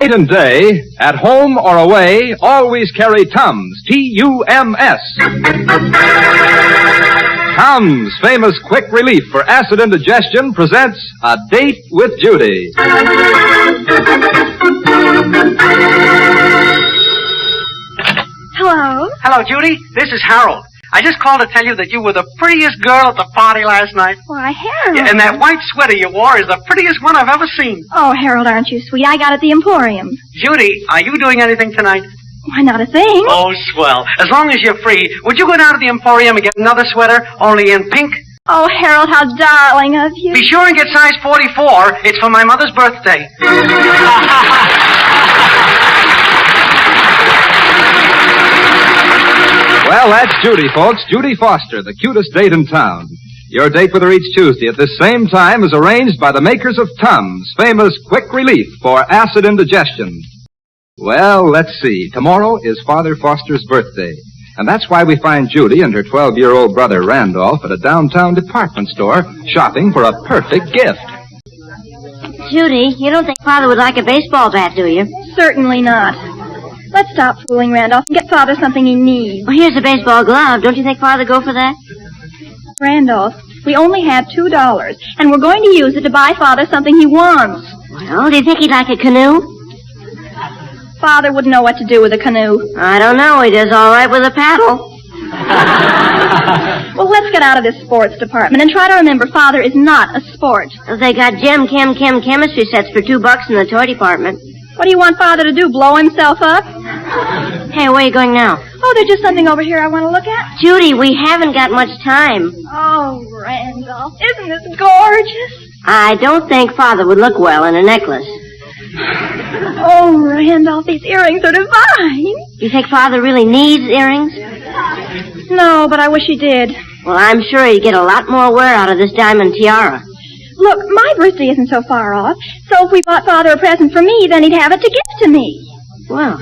Night and day, at home or away, always carry Tums, T-U-M-S. Tums, famous quick relief for acid indigestion, presents A Date with Judy. Hello? Hello, Judy. This is Harold. I just called to tell you that you were the prettiest girl at the party last night. Why, Harold. Yeah, and that white sweater you wore is the prettiest one I've ever seen. Oh, Harold, aren't you sweet? I got it at the Emporium. Judy, are you doing anything tonight? Why, not a thing. Oh, swell. As long as you're free, would you go down to the Emporium and get another sweater, only in pink? Oh, Harold, how darling of you. Be sure and get size 44. It's for my mother's birthday. Well, that's Judy, folks. Judy Foster, the cutest date in town. Your date with her each Tuesday at this same time is arranged by the makers of Tums, famous quick relief for acid indigestion. Well, let's see. Tomorrow is Father Foster's birthday. And that's why we find Judy and her 12-year-old brother Randolph at a downtown department store shopping for a perfect gift. Judy, you don't think Father would like a baseball bat, do you? Certainly not. Let's stop fooling, Randolph, and get Father something he needs. Well, here's a baseball glove. Don't you think Father would go for that? Randolph, we only have $2, and we're going to use it to buy Father something he wants. Well, do you think he'd like a canoe? Father wouldn't know what to do with a canoe. I don't know. He does all right with a paddle. Well, let's get out of this sports department and try to remember Father is not a sport. Well, they got chemistry sets for $2 in the toy department. What do you want Father to do, blow himself up? Hey, where are you going now? Oh, there's just something over here I want to look at. Judy, we haven't got much time. Oh, Randolph, isn't this gorgeous? I don't think Father would look well in a necklace. Oh, Randolph, these earrings are divine. You think Father really needs earrings? No, but I wish he did. Well, I'm sure he'd get a lot more wear out of this diamond tiara. Look, my birthday isn't so far off, so if we bought Father a present for me, then he'd have it to give to me. Well,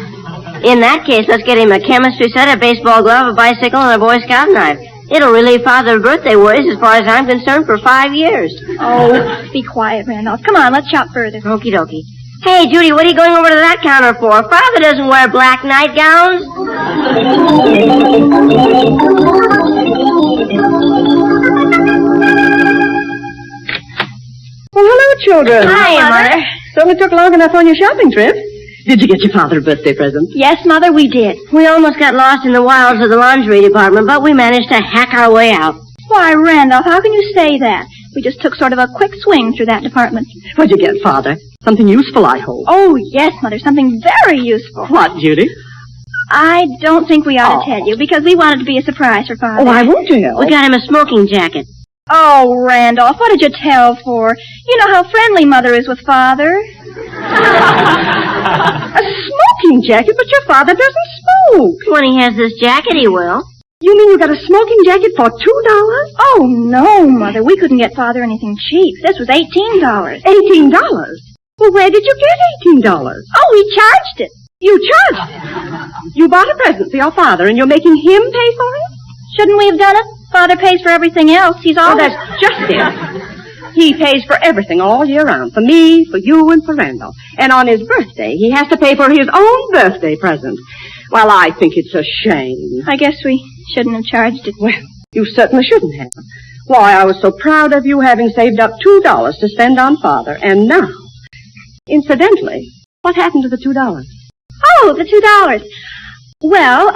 in that case, let's get him a chemistry set, a baseball glove, a bicycle, and a Boy Scout knife. It'll relieve Father's birthday worries, as far as I'm concerned, for 5 years. Oh, be quiet, Randolph. Come on, let's shop further. Okie dokie. Hey, Judy, what are you going over to that counter for? Father doesn't wear black nightgowns. Well, hello, children. Hi, Mother. Certainly took long enough on your shopping trip. Did you get your father a birthday present? Yes, Mother, we did. We almost got lost in the wilds of the lingerie department, but we managed to hack our way out. Why, Randolph, how can you say that? We just took sort of a quick swing through that department. What'd you get, Father? Something useful, I hope. Oh, yes, Mother, something very useful. What, Judy? I don't think we ought to tell you, because we want it to be a surprise for Father. Oh, I won't tell. We got him a smoking jacket. Oh, Randolph, what did you tell for? You know how friendly Mother is with Father. A smoking jacket? But your father doesn't smoke. When he has this jacket, he will. You mean you got a smoking jacket for $2? Oh, no, Mother. We couldn't get Father anything cheap. This was $18. $18? Well, where did you get $18? Oh, we charged it. You charged it? You bought a present for your father, and you're making him pay for it? Shouldn't we have done it? Father pays for everything else. He's always... Oh, that's just it. He pays for everything all year round. For me, for you, and for Randall. And on his birthday, he has to pay for his own birthday present. Well, I think it's a shame. I guess we shouldn't have charged it. Well, you certainly shouldn't have. Why, I was so proud of you having saved up $2 to spend on Father. And now, incidentally, what happened to the $2? Oh, the $2. Well,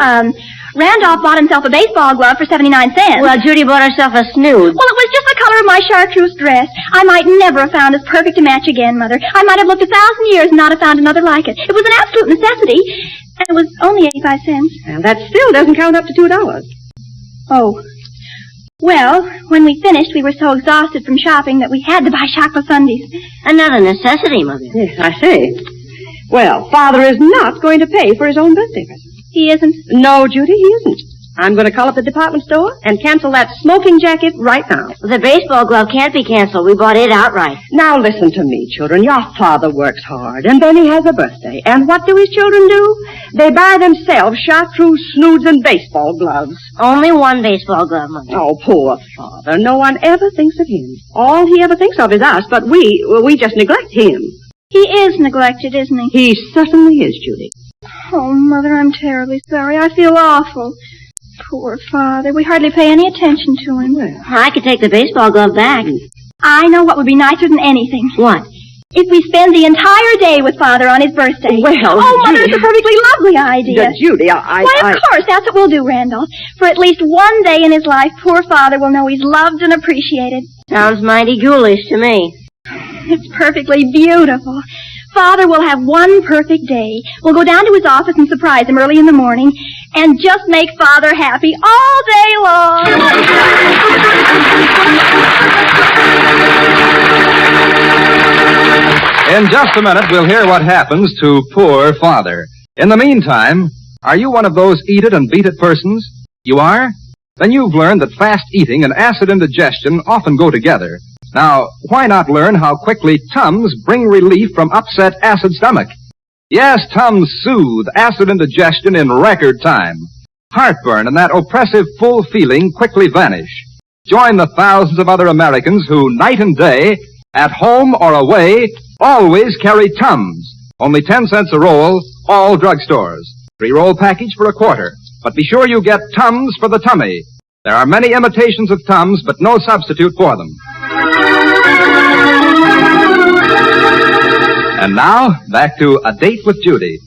Randolph bought himself a baseball glove for 79 cents. Well, Judy bought herself a snood. Well, it was just the color of my chartreuse dress. I might never have found as perfect a match again, Mother. I might have looked 1,000 years and not have found another like it. It was an absolute necessity, and it was only 85 cents. And that still doesn't count up to $2. Oh. Well, when we finished, we were so exhausted from shopping that we had to buy chocolate sundaes. Another necessity, Mother. Yes, I see. Well, Father is not going to pay for his own birthday present. He isn't? No, Judy, he isn't. I'm going to call up the department store and cancel that smoking jacket right now. The baseball glove can't be canceled. We bought it outright. Now listen to me, children. Your father works hard, and then he has a birthday. And what do his children do? They buy themselves chartreuse, snoods, and baseball gloves. Only one baseball glove, Mother. Oh, poor Father. No one ever thinks of him. All he ever thinks of is us, but we just neglect him. He is neglected, isn't he? He certainly is, Judy. Oh, Mother, I'm terribly sorry. I feel awful. Poor Father. We hardly pay any attention to him. Well, I could take the baseball glove back. I know what would be nicer than anything. What? If we spend the entire day with Father on his birthday. Well, oh, Mother, Judy. it's a perfectly lovely idea. Judy, Why, of course, that's what we'll do, Randolph. For at least one day in his life, poor Father will know he's loved and appreciated. Sounds mighty ghoulish to me. It's perfectly beautiful. Father will have one perfect day. We'll go down to his office and surprise him early in the morning and just make Father happy all day long. In just a minute, we'll hear what happens to poor Father. In the meantime, are you one of those eat it and beat it persons? You are? Then you've learned that fast eating and acid indigestion often go together. Now, why not learn how quickly Tums bring relief from upset acid stomach? Yes, Tums soothe acid indigestion in record time. Heartburn and that oppressive full feeling quickly vanish. Join the thousands of other Americans who, night and day, at home or away, always carry Tums. Only 10 cents a roll, all drugstores. 3-roll package for $0.25. But be sure you get Tums for the tummy. There are many imitations of Tums, but no substitute for them. And now, back to A Date with Judy.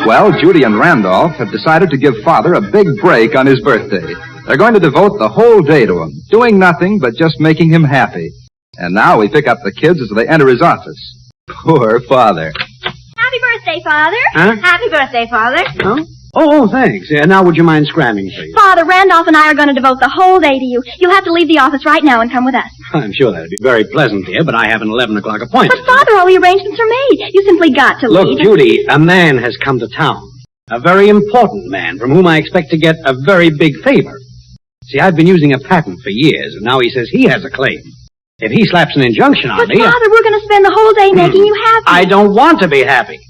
Well, Judy and Randolph have decided to give Father a big break on his birthday. They're going to devote the whole day to him, doing nothing but just making him happy. And now we pick up the kids as they enter his office. Poor Father. Happy birthday, Father. Huh? Happy birthday, Father. Huh? Oh, thanks. Now, would you mind scramming, please? Father, Randolph and I are going to devote the whole day to you. You'll have to leave the office right now and come with us. I'm sure that'd be very pleasant, dear, but I have an 11 o'clock appointment. But, Father, all the arrangements are made. You simply got to Look, leave. Judy, a man has come to town. A very important man from whom I expect to get a very big favor. See, I've been using a patent for years, and now he says he has a claim. If he slaps an injunction on But, me... Father, we're going to spend the whole day making you happy. I don't want to be happy.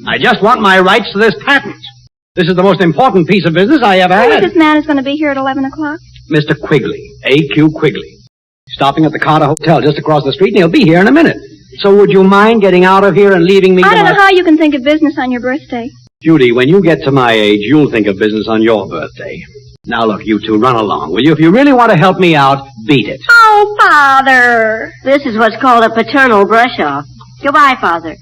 I just want my rights to this patent. This is the most important piece of business I ever had. This man is going to be here at 11 o'clock. Mr. Quigley, A.Q. Quigley. Stopping at the Carter Hotel just across the street, and he'll be here in a minute. So would you mind getting out of here and leaving me I to don't my... know how you can think of business on your birthday. Judy, when you get to my age, you'll think of business on your birthday. Now, look, you two, run along, will you? If you really want to help me out, beat it. Oh, Father. This is what's called a paternal brush-off. Goodbye, Father.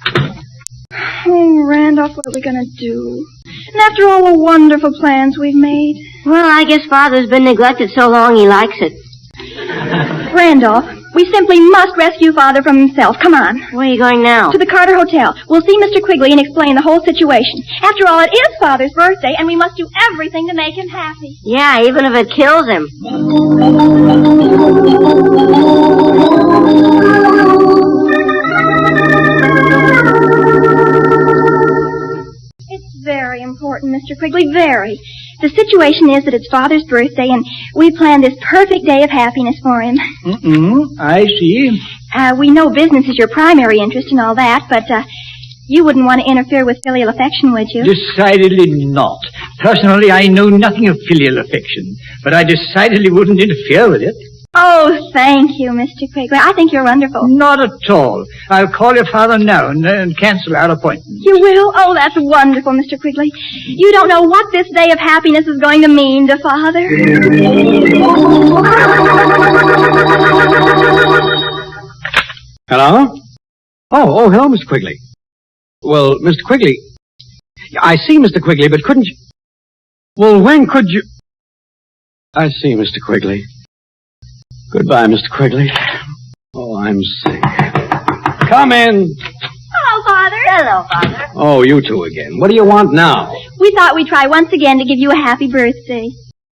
Oh, Randolph, what are we going to do? And after all the wonderful plans we've made. Well, I guess Father's been neglected so long he likes it. Randolph, we simply must rescue Father from himself. Come on. Where are you going now? To the Carter Hotel. We'll see Mr. Quigley and explain the whole situation. After all, it is Father's birthday, and we must do everything to make him happy. Yeah, even if it kills him. It's very important, Mr. Quigley, very. The situation is that it's Father's birthday, and we planned this perfect day of happiness for him. I see. We know business is your primary interest and all that, but you wouldn't want to interfere with filial affection, would you? Decidedly not. Personally, I know nothing of filial affection, but I decidedly wouldn't interfere with it. Oh, thank you, Mr. Quigley. I think you're wonderful. Not at all. I'll call your father now and cancel our appointment. You will? Oh, that's wonderful, Mr. Quigley. You don't know what this day of happiness is going to mean to Father. Hello? Oh, hello, Mr. Quigley. Well, Mr. Quigley, I see, Mr. Quigley, but couldn't you... Well, when could you... I see, Mr. Quigley. Goodbye, Mr. Quigley. Oh, I'm sick. Come in. Hello, Father. Hello, Father. Oh, you two again. What do you want now? We thought we'd try once again to give you a happy birthday.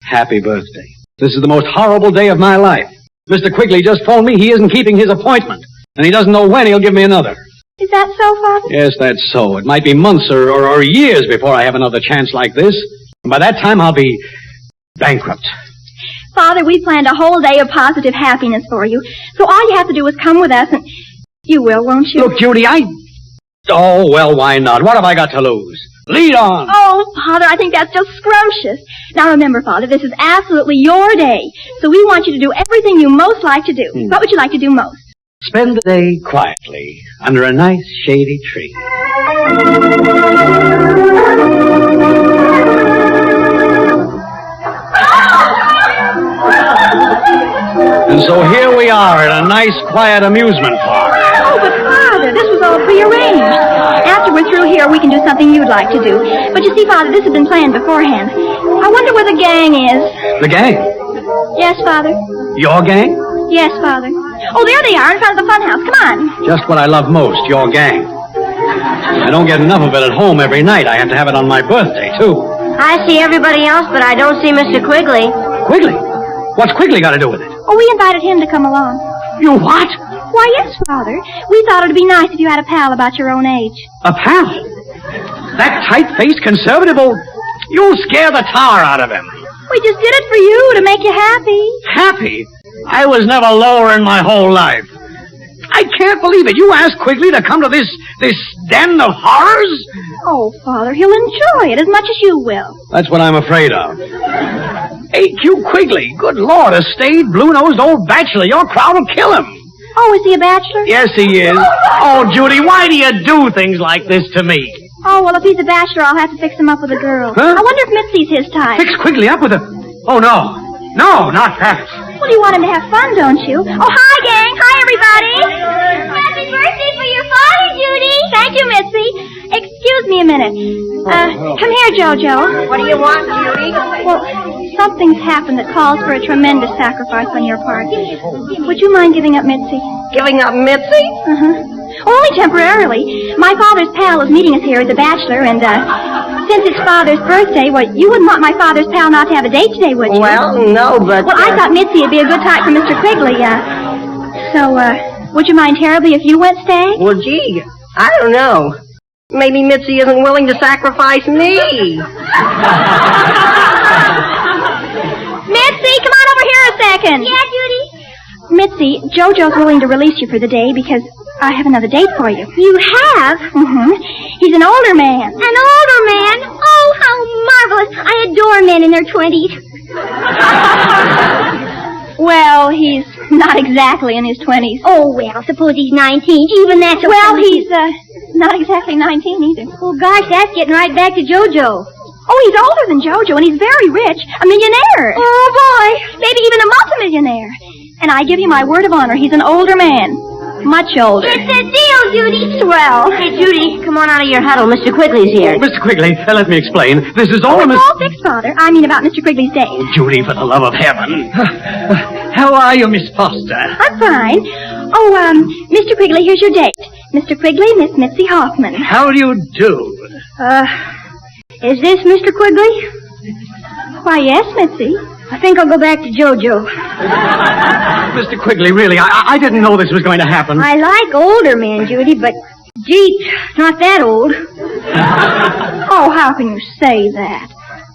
Happy birthday. This is the most horrible day of my life. Mr. Quigley just phoned me he isn't keeping his appointment, and he doesn't know when he'll give me another. Is that so, Father? Yes, that's so. It might be months or years before I have another chance like this. And by that time, I'll be bankrupt. Father, we planned a whole day of positive happiness for you. So all you have to do is come with us, and you will, won't you? Look, Judy, Oh, well, why not? What have I got to lose? Lead on! Oh, Father, I think that's just scrumptious. Now remember, Father, this is absolutely your day. So we want you to do everything you most like to do. What would you like to do most? spend the day quietly under a nice shady tree. And so here we are at a nice, quiet amusement park. Oh, but Father, this was all prearranged. After we're through here, we can do something you'd like to do. But you see, Father, this has been planned beforehand. I wonder where the gang is. The gang? Yes, Father. Your gang? Yes, Father. Oh, there they are in front of the funhouse. Come on. Just what I love most, your gang. I don't get enough of it at home every night. I have to have it on my birthday, too. I see everybody else, but I don't see Mr. Quigley. Quigley? What's Quigley got to do with it? Oh, we invited him to come along. You what? Why, yes, Father. We thought it would be nice if you had a pal about your own age. A pal? That tight-faced conservative old... You'll scare the tar out of him. We just did it for you to make you happy. Happy? I was never lower in my whole life. I can't believe it. You asked Quigley to come to this den of horrors? Oh, Father, he'll enjoy it as much as you will. That's what I'm afraid of. A.Q. Quigley, good Lord, a staid, blue-nosed old bachelor. Your crowd will kill him. Oh, is he a bachelor? Yes, he is. Oh, Judy, why do you do things like this to me? Oh, well, if he's a bachelor, I'll have to fix him up with a girl. Huh? I wonder if Mitzi's his type. Fix Quigley up with a... Oh, no. No, not that. Well, you want him to have fun, don't you? Oh, hi, gang. Hi, everybody. Happy birthday for your father, Judy. Thank you, Mitzi. Excuse me a minute. Come here, Jojo. What do you want, Judy? Well, something's happened that calls for a tremendous sacrifice on your part. Would you mind giving up Mitzi? Giving up Mitzi? Uh-huh. Only temporarily. My father's pal is meeting us here as a bachelor, and, since it's Father's birthday, well, you wouldn't want my father's pal not to have a date today, would you? Well, no, but... Well, I thought Mitzi would be a good type for Mr. Quigley, So, would you mind terribly if you went staying? Well, gee, I don't know. Maybe Mitzi isn't willing to sacrifice me. Mitzi, come on over here a second. Yeah, Judy? Mitzi, Jojo's willing to release you for the day because I have another date for you. You have? Mm-hmm. He's an older man. An older man? Oh, how marvelous. I adore men in their 20s. Well, he's not exactly in his 20s. Oh, well, suppose he's 19. Even that's... Well, he's, not exactly 19 either. Oh, gosh, that's getting right back to Jojo. Oh, he's older than Jojo, and he's very rich. A millionaire. Oh, boy. Maybe even a multimillionaire. And I give you my word of honor, he's an older man. Much older. It's a deal, Judy. Swell. Hey, Judy, come on out of your huddle. Mr. Quigley's here. Mr. Quigley, let me explain. This is all It's all fixed, Father. I mean about Mr. Quigley's date. Judy, for the love of heaven. How are you, Miss Foster? I'm fine. Oh, Mr. Quigley, here's your date. Mr. Quigley, Miss Mitzi Hoffman. How do you do? Is this Mr. Quigley? Why, yes, Mitzi. I think I'll go back to Jojo. Mr. Quigley, really, I didn't know this was going to happen. I like older men, Judy, but, gee, not that old. Oh, how can you say that?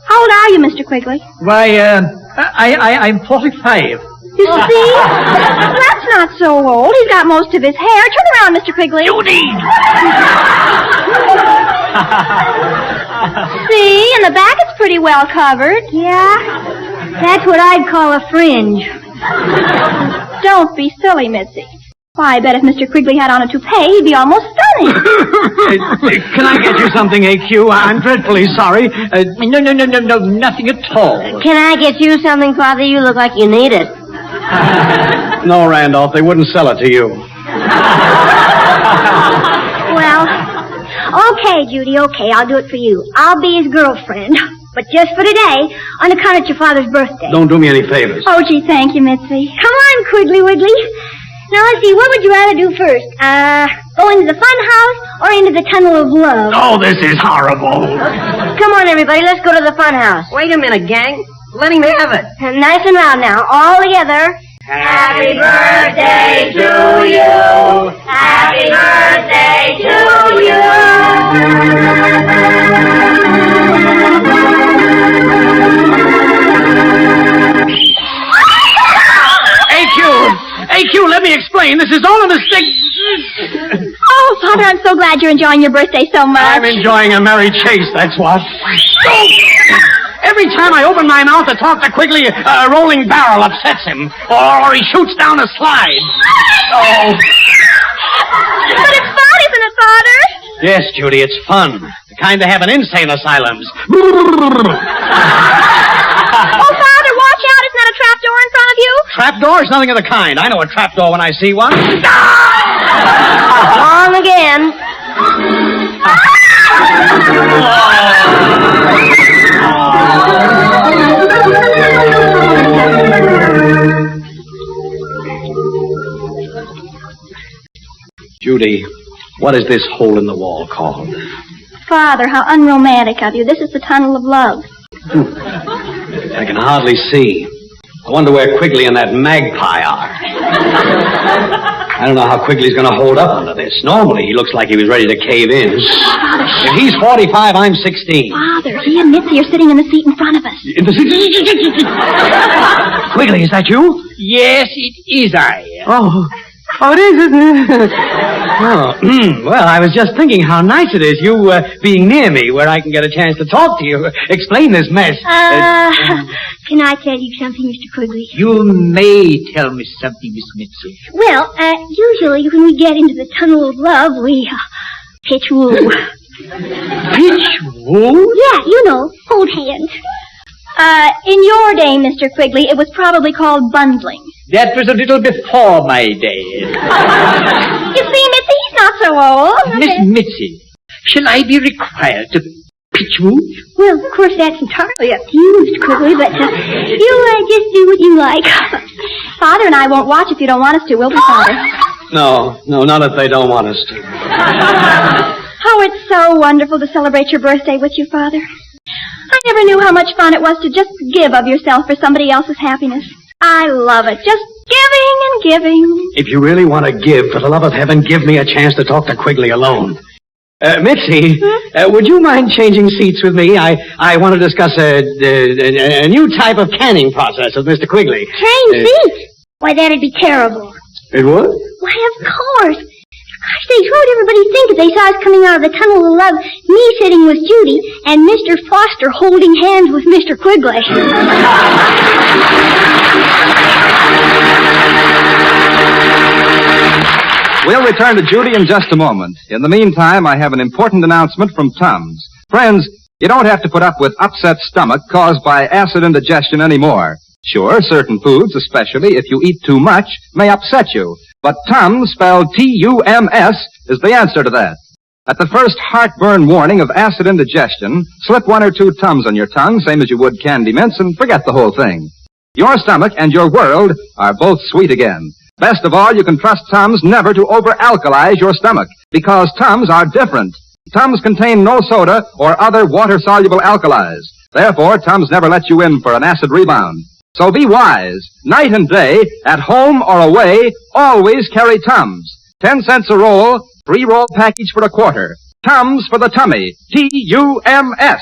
How old are you, Mr. Quigley? Why, I'm 45. You see? That's not so old. He's got most of his hair. Turn around, Mr. Quigley. Judy! See, in the back it's pretty well covered. Yeah? That's what I'd call a fringe. Don't be silly, Mitzi. Why, I bet if Mr. Quigley had on a toupee, he'd be almost stunning. Can I get you something, A.Q.? I'm dreadfully sorry. No, nothing at all. Can I get you something, Father? You look like you need it. No, Randolph, they wouldn't sell it to you. Well, okay, Judy, okay, I'll do it for you. I'll be his girlfriend. But just for today, on account it's your father's birthday. Don't do me any favors. Oh, gee, thank you, Mitzi. Come on, Quigley Wiggly. Now, let's see, what would you rather do first? Go into the fun house or into the tunnel of love? Oh, this is horrible. Come on, everybody, let's go to the fun house. Wait a minute, gang. Let him have it. Nice and loud now, all together. Happy birthday to you. Happy birthday to you. A.Q., let me explain. This is all a mistake. Oh, Father, I'm so glad you're enjoying your birthday so much. I'm enjoying a merry chase, that's what. Every time I open my mouth to talk to Quigley, a rolling barrel upsets him, or he shoots down a slide. Oh. But it's fun, isn't it, Father? Yes, Judy, it's fun. The kind they have in insane asylums. Oh, Father, watch out. Isn't that a trapdoor in front of you? Trapdoors? Nothing of the kind. I know a trapdoor when I see one. Wrong again. Judy, what is this hole in the wall called? Father, how unromantic of you. This is the tunnel of love. I can hardly see. I wonder where Quigley and that magpie are. I don't know how Quigley's going to hold up under this. Normally, he looks like he was ready to cave in. If he's 45, I'm 16. Father, he admits you're sitting in the seat in front of us. Quigley, is that you? Yes, it is I. Oh, it is, isn't it? Oh, well, I was just thinking how nice it is, you being near me, where I can get a chance to talk to you. Explain this mess. Can I tell you something, Mr. Quigley? You may tell me something, Miss Mitzi. Well, usually when we get into the tunnel of love, we pitch woo. Pitch woo? Yeah, you know, hold hands. In your day, Mr. Quigley, it was probably called bundling. That was a little before my day. You see, Mitzi, he's not so old. Miss Mitzi, shall I be required to pitch woo? Well, of course, that's entirely up to you, Mr. Quigley, but you just do what you like. Father and I won't watch if you don't want us to, will we, Father? No, not if they don't want us to. Oh, it's so wonderful to celebrate your birthday with you, Father. I never knew how much fun it was to just give of yourself for somebody else's happiness. I love it. Just giving and giving. If you really want to give, for the love of heaven, give me a chance to talk to Quigley alone. Mitzi, would you mind changing seats with me? I want to discuss a new type of canning process with Mr. Quigley. Change seats? Why, that'd be terrible. It would? Why, of course. Gosh, they'd hurt everybody think if they saw us coming out of the tunnel of love, me sitting with Judy, and Mr. Foster holding hands with Mr. Quigley. We'll return to Judy in just a moment. In the meantime, I have an important announcement from Tums. Friends, you don't have to put up with upset stomach caused by acid indigestion anymore. Sure, certain foods, especially if you eat too much, may upset you. But Tums, spelled T-U-M-S, is the answer to that. At the first heartburn warning of acid indigestion, slip 1 or 2 Tums on your tongue, same as you would candy mints, and forget the whole thing. Your stomach and your world are both sweet again. Best of all, you can trust Tums never to over-alkalize your stomach, because Tums are different. Tums contain no soda or other water-soluble alkalis. Therefore, Tums never let you in for an acid rebound. So be wise. Night and day, at home or away, always carry Tums. 10 cents a roll, 3-roll package for $0.25. Tums for the tummy. T-U-M-S.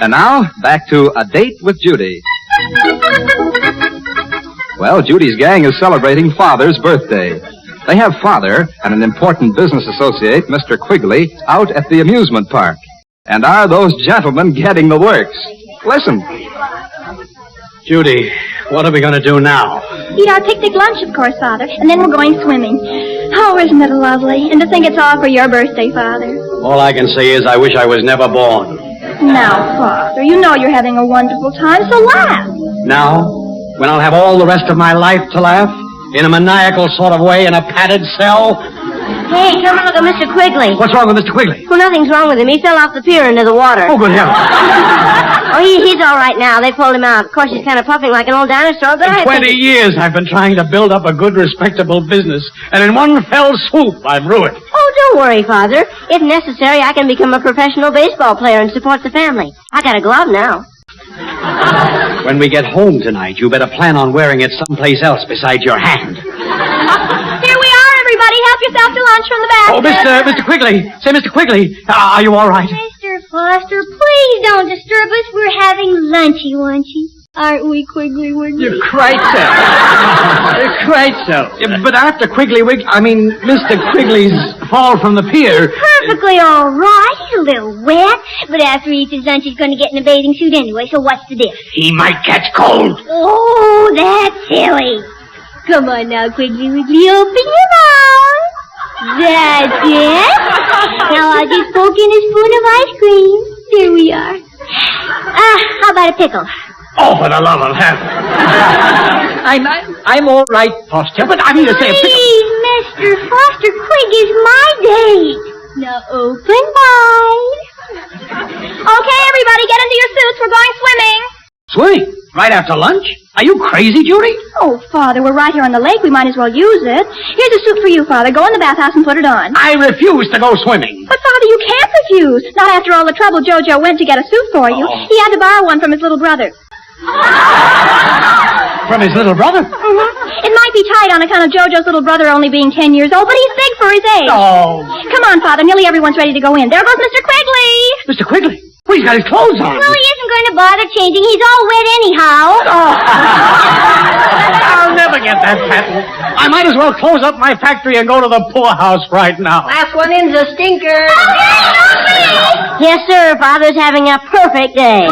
And now, back to A Date with Judy. Well, Judy's gang is celebrating Father's birthday. They have Father and an important business associate, Mr. Quigley, out at the amusement park. And are those gentlemen getting the works? Listen. Judy, what are we going to do now? Eat our picnic lunch, of course, Father, and then we're going swimming. Oh, isn't it lovely? And to think it's all for your birthday, Father. All I can say is I wish I was never born. Now, Father, you know you're having a wonderful time, so laugh. Now, when I'll have all the rest of my life to laugh, in a maniacal sort of way in a padded cell. Hey, come and look at Mr. Quigley. What's wrong with Mr. Quigley? Well, nothing's wrong with him. He fell off the pier into the water. Oh, good heavens. Oh, he's all right now. They pulled him out. Of course, he's kind of puffing like an old dinosaur, but In 20 years, I've been trying to build up a good, respectable business, and in one fell swoop, I'm ruined. Oh, don't worry, Father. If necessary, I can become a professional baseball player and support the family. I got a glove now. When we get home tonight, you better plan on wearing it someplace else besides your hand. Here we are, everybody. Help yourself to lunch from the back. Oh, Mr. Quigley. Say, Mr. Quigley, are you all right? Mr. Foster, please don't disturb us. We're having lunchy-wunchy. Aren't we, Quiggly Wiggly? You're quite so. You're quite so. Yeah, but after Mr. Quigley's fall from the pier... Perfectly all right. He's a little wet, but after he eats his lunch, he's going to get in a bathing suit anyway, so what's the difference? He might catch cold. Oh, that's silly. Come on now, Quiggly Wiggly, open your mouth. That's it. Now I'll just poke in a spoon of ice cream. There we are. How about a pickle? Oh, for the love of heaven. I'm all right, Foster, but I mean to say... Please, Mr. Foster, Quig is my date. Now open wide. Okay, everybody, get into your suits. We're going swimming. Swimming? Right after lunch? Are you crazy, Judy? Oh, Father, we're right here on the lake. We might as well use it. Here's a suit for you, Father. Go in the bathhouse and put it on. I refuse to go swimming. But, Father, you can't refuse. Not after all the trouble Jojo went to get a suit for you. Oh. He had to borrow one from his little brother. From his little brother? Mm-hmm. It might be tight on account of Jojo's little brother only being 10 years old, but he's big for his age. Oh. Come on, Father. Nearly everyone's ready to go in. There goes Mr. Quigley. Mr. Quigley? Well, he's got his clothes on. Well, he isn't going to bother changing. He's all wet anyhow. I'll never get that patent. I might as well close up my factory and go to the poorhouse right now. Last one in's a stinker. Yes, sir. Father's having a perfect day.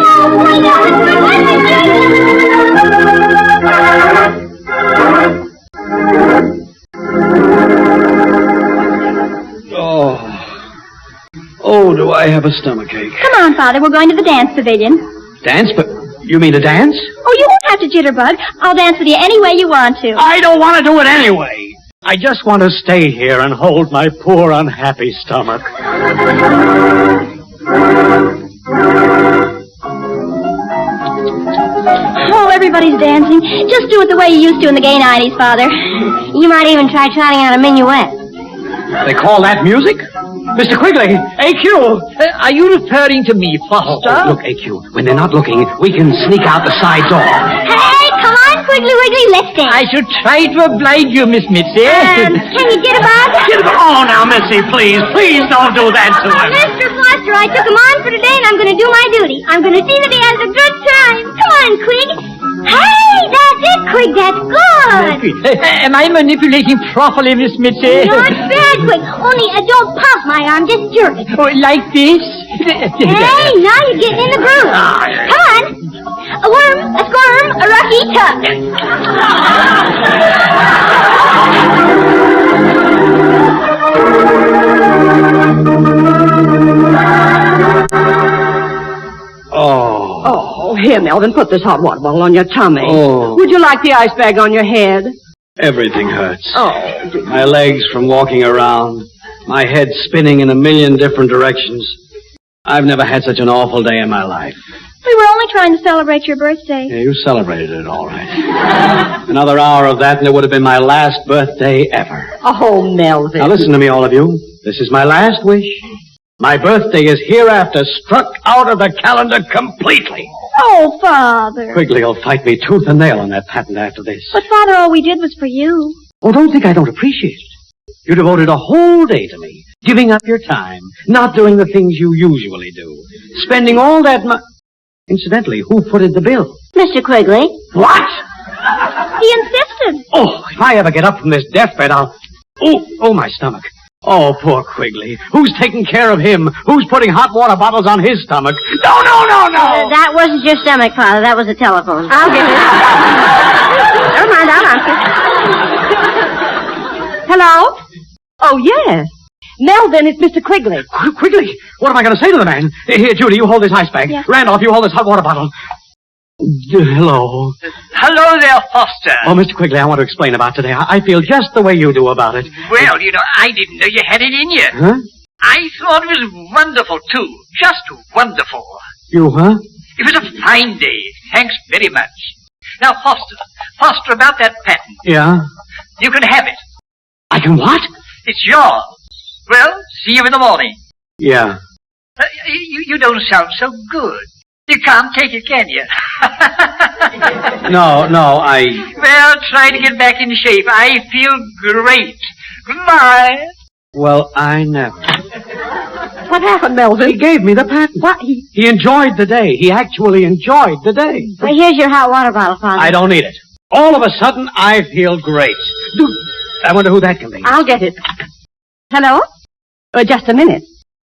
Oh, do I have a stomachache. Come on, Father. We're going to the dance pavilion. Dance? But you mean to dance? Oh, you won't have to jitterbug. I'll dance with you any way you want to. I don't want to do it anyway. I just want to stay here and hold my poor, unhappy stomach. Oh, everybody's dancing. Just do it the way you used to in the gay 90s, Father. You might even try trotting out a minuet. They call that music? Mr. Quigley! AQ, are you referring to me, Foster? Oh, look, AQ, when they're not looking, we can sneak out the side door. Hey, come on, Quiggly Wiggly, let's dance. I should try to oblige you, Miss Mitzi. Can you jitterbug? Oh, now, Missy, please don't do that to him. Mr. Foster, I took him on for today, and I'm going to do my duty. I'm going to see that he has a good time. Come on, Quig. Hey, that's it, Quig. That's good. Am I manipulating properly, Miss Mitzi? Not bad, Quig. Only don't pump my arm. Just jerk it. Oh, like this? Hey, now you're getting in the groove. Come on. A worm, a squirm, a rocky Oh, here, Melvin, put this hot water bottle on your tummy. Oh. Would you like the ice bag on your head? Everything hurts. Oh. My legs from walking around. My head spinning in a million different directions. I've never had such an awful day in my life. We were only trying to celebrate your birthday. Yeah, you celebrated it all right. Another hour of that and it would have been my last birthday ever. Oh, Melvin. Now listen to me, all of you. This is my last wish. My birthday is hereafter struck out of the calendar completely. Oh, Father. Quigley will fight me tooth and nail on that patent after this. But, Father, all we did was for you. Oh, don't think I don't appreciate it. You devoted a whole day to me, giving up your time, not doing the things you usually do, spending all that money. Incidentally, who footed the bill? Mr. Quigley. What? He insisted. Oh, if I ever get up from this deathbed, I'll... Oh, my stomach. Oh, poor Quigley. Who's taking care of him? Who's putting hot water bottles on his stomach? No! That wasn't your stomach, Father. That was the telephone. I'll get it. Never mind, I'll answer. Hello? Oh, yes. Melvin, it's Mr. Quigley. Quigley, what am I going to say to the man? Here, Judy, you hold this ice bag. Yes. Randolph, you hold this hot water bottle. Hello. Hello there, Foster. Oh, Mr. Quigley, I want to explain about today. I feel just the way you do about it. Well, you know, I didn't know you had it in you. Huh? I thought it was wonderful, too. Just wonderful. You, huh? It was a fine day. Thanks very much. Now, Foster, about that patent. Yeah? You can have it. I can what? It's yours. Well, see you in the morning. Yeah. You don't sound so good. You can't take it, can you? No, Well, try to get back in shape. I feel great. Goodbye. Well, I never. What happened, Melvin? He gave me the patent. What? He enjoyed the day. He actually enjoyed the day. Well, here's your hot water bottle, Father. I don't need it. All of a sudden, I feel great. I wonder who that can be. I'll get it. Hello? Just a minute.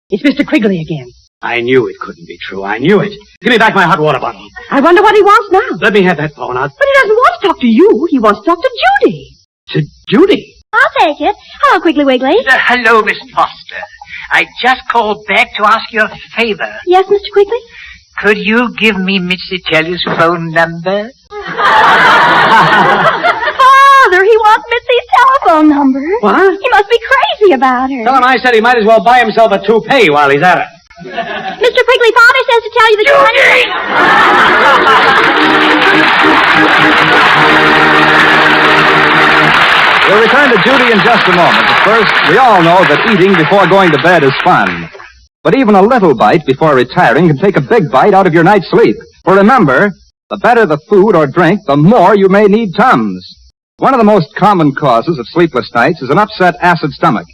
It's Mr. Quigley again. I knew it couldn't be true. I knew it. Give me back my hot water bottle. I wonder what he wants now. Let me have that phone. But he doesn't want to talk to you. He wants to talk to Judy. To Judy. I'll take it. Hello, Quiggly Wiggly. Hello, Miss Foster. I just called back to ask you a favor. Yes, Mr. Quigley? Could you give me Mitzi Telly's phone number? Father, he wants Mitzi's telephone number. What? He must be crazy about her. Tell him I said he might as well buy himself a toupee while he's at it. Mr. Quigley, Father says to tell you that We'll return to Judy in just a moment. But first, we all know that eating before going to bed is fun. But even a little bite before retiring can take a big bite out of your night's sleep. For remember, the better the food or drink, the more you may need Tums. One of the most common causes of sleepless nights is an upset acid stomach.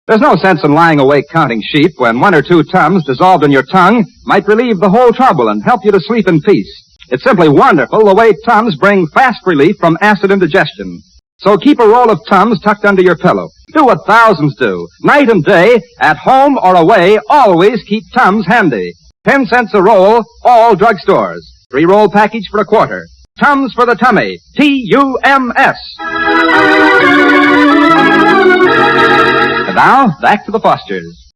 There's no sense in lying awake counting sheep when 1 or 2 Tums dissolved in your tongue might relieve the whole trouble and help you to sleep in peace. It's simply wonderful the way Tums bring fast relief from acid indigestion. So keep a roll of Tums tucked under your pillow. Do what thousands do. Night and day, at home or away, always keep Tums handy. 10 cents a roll, all drugstores. 3-roll package for $0.25. Tums for the tummy. T-U-M-S. And now, back to the Fosters.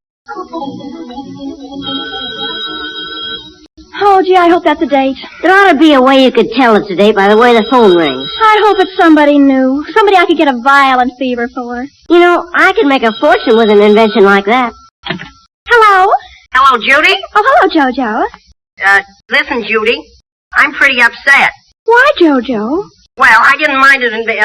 Oh, gee, I hope that's a date. There ought to be a way you could tell it's a date by the way the phone rings. I hope it's somebody new. Somebody I could get a violent fever for. You know, I could make a fortune with an invention like that. Hello? Hello, Judy? Oh, hello, Jojo. Listen, Judy. I'm pretty upset. Why, Jojo? Well, I didn't mind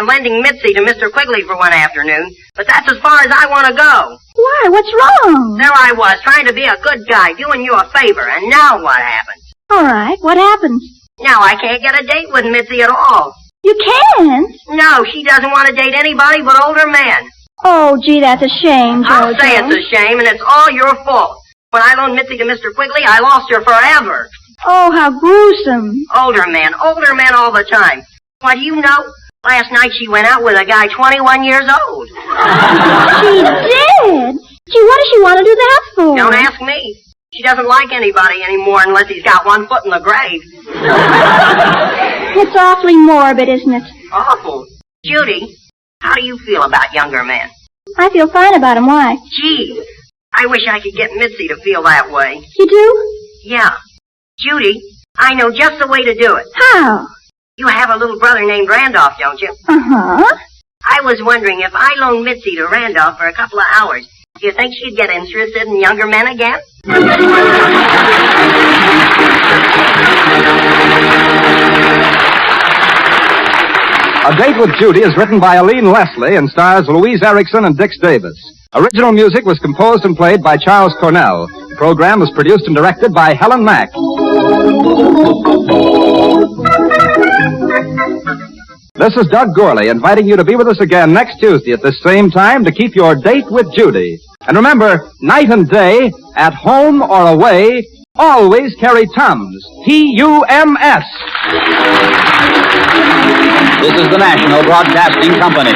lending Mitzi to Mr. Quigley for one afternoon, but that's as far as I want to go. Why? What's wrong? There I was, trying to be a good guy, doing you a favor, and now what happens? All right, what happens? Now I can't get a date with Mitzi at all. You can't? No, she doesn't want to date anybody but older men. Oh, gee, that's a shame, Jojo. I'll say it's a shame, and it's all your fault. When I loaned Mitzi to Mr. Quigley, I lost her forever. Oh, how gruesome. Older men all the time. What do you know? Last night she went out with a guy 21 years old. She did? Gee, what does she want to do that for? Don't ask me. She doesn't like anybody anymore unless he's got one foot in the grave. It's awfully morbid, isn't it? Awful. Judy, how do you feel about younger men? I feel fine about him. Why? Gee, I wish I could get Mitzi to feel that way. You do? Yeah. Judy, I know just the way to do it. How? You have a little brother named Randolph, don't you? Uh-huh. I was wondering if I loaned Mitzi to Randolph for a couple of hours, do you think she'd get interested in younger men again? A Date with Judy is written by Aline Leslie and stars Louise Erickson and Dix Davis. Original music was composed and played by Charles Cornell. The program was produced and directed by Helen Mack. This is Doug Gourley inviting you to be with us again next Tuesday at this same time to keep your date with Judy. And remember, night and day, at home or away, always carry Tums. T-U-M-S. This is the National Broadcasting Company.